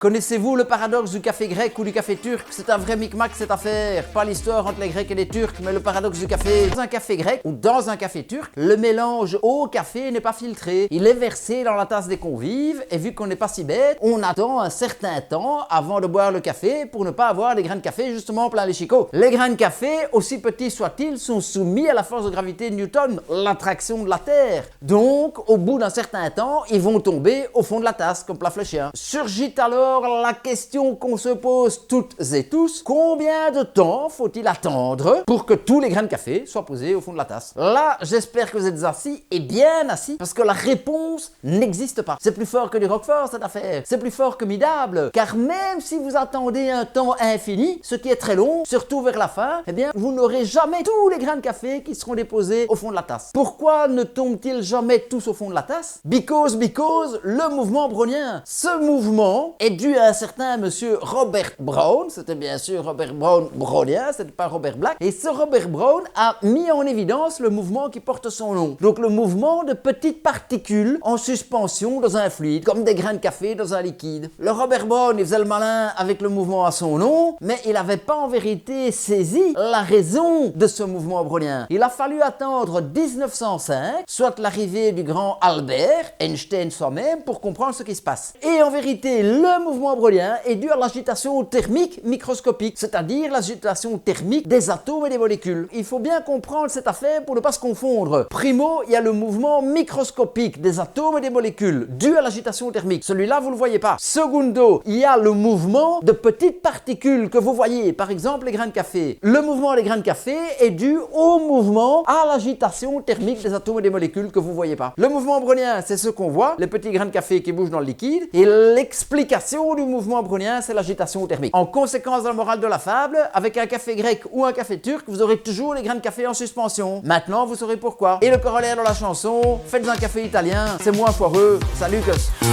Connaissez-vous le paradoxe du café grec ou du café turc? C'est un vrai micmac cette affaire. Pas l'histoire entre les Grecs et les Turcs, mais le paradoxe du café. Dans un café grec ou dans un café turc, le mélange eau-café n'est pas filtré. Il est versé dans la tasse des convives et vu qu'on n'est pas si bête, on attend un certain temps avant de boire le café pour ne pas avoir des grains de café justement plein les chicots. Les grains de café, aussi petits soient-ils, sont soumis à la force de gravité de Newton, l'attraction de la Terre. Donc, au bout d'un certain temps, ils vont tomber au fond de la tasse comme plat fléchien. Surgit alors la question qu'on se pose toutes et tous, combien de temps faut-il attendre pour que tous les grains de café soient posés au fond de la tasse? Là, j'espère que vous êtes assis et bien assis parce que la réponse n'existe pas. C'est plus fort que du Roquefort cette affaire, c'est plus fort que Midable, car même si vous attendez un temps infini, ce qui est très long, surtout vers la fin, eh bien, vous n'aurez jamais tous les grains de café qui seront déposés au fond de la tasse. Pourquoi ne tombent-ils jamais tous au fond de la tasse? Because, le mouvement brownien. Ce mouvement est dû à un certain monsieur Robert Brown, c'était bien sûr Robert Brown brownien, c'était pas Robert Black, et ce Robert Brown a mis en évidence le mouvement qui porte son nom. Donc le mouvement de petites particules en suspension dans un fluide, comme des grains de café dans un liquide. Le Robert Brown, il faisait le malin avec le mouvement à son nom, mais il n'avait pas en vérité saisi la raison de ce mouvement brownien. Il a fallu attendre 1905, soit l'arrivée du grand Albert Einstein soi-même, pour comprendre ce qui se passe. Et en vérité, le mouvement brownien est dû à l'agitation thermique microscopique, c'est-à-dire l'agitation thermique des atomes et des molécules. Il faut bien comprendre cette affaire pour ne pas se confondre. Primo, il y a le mouvement microscopique des atomes et des molécules, dû à l'agitation thermique. Celui-là, vous ne le voyez pas. Secundo, il y a le mouvement de petites particules que vous voyez, par exemple les grains de café. Le mouvement des grains de café est dû au mouvement, à l'agitation thermique des atomes et des molécules que vous ne voyez pas. Le mouvement brownien, c'est ce qu'on voit, les petits grains de café qui bougent dans le liquide, et l'explication du mouvement brownien, c'est l'agitation thermique. En conséquence de la morale de la fable, avec un café grec ou un café turc, vous aurez toujours les grains de café en suspension. Maintenant, vous saurez pourquoi. Et le corollaire de la chanson, faites un café italien, c'est moins foireux. Salut, Cos.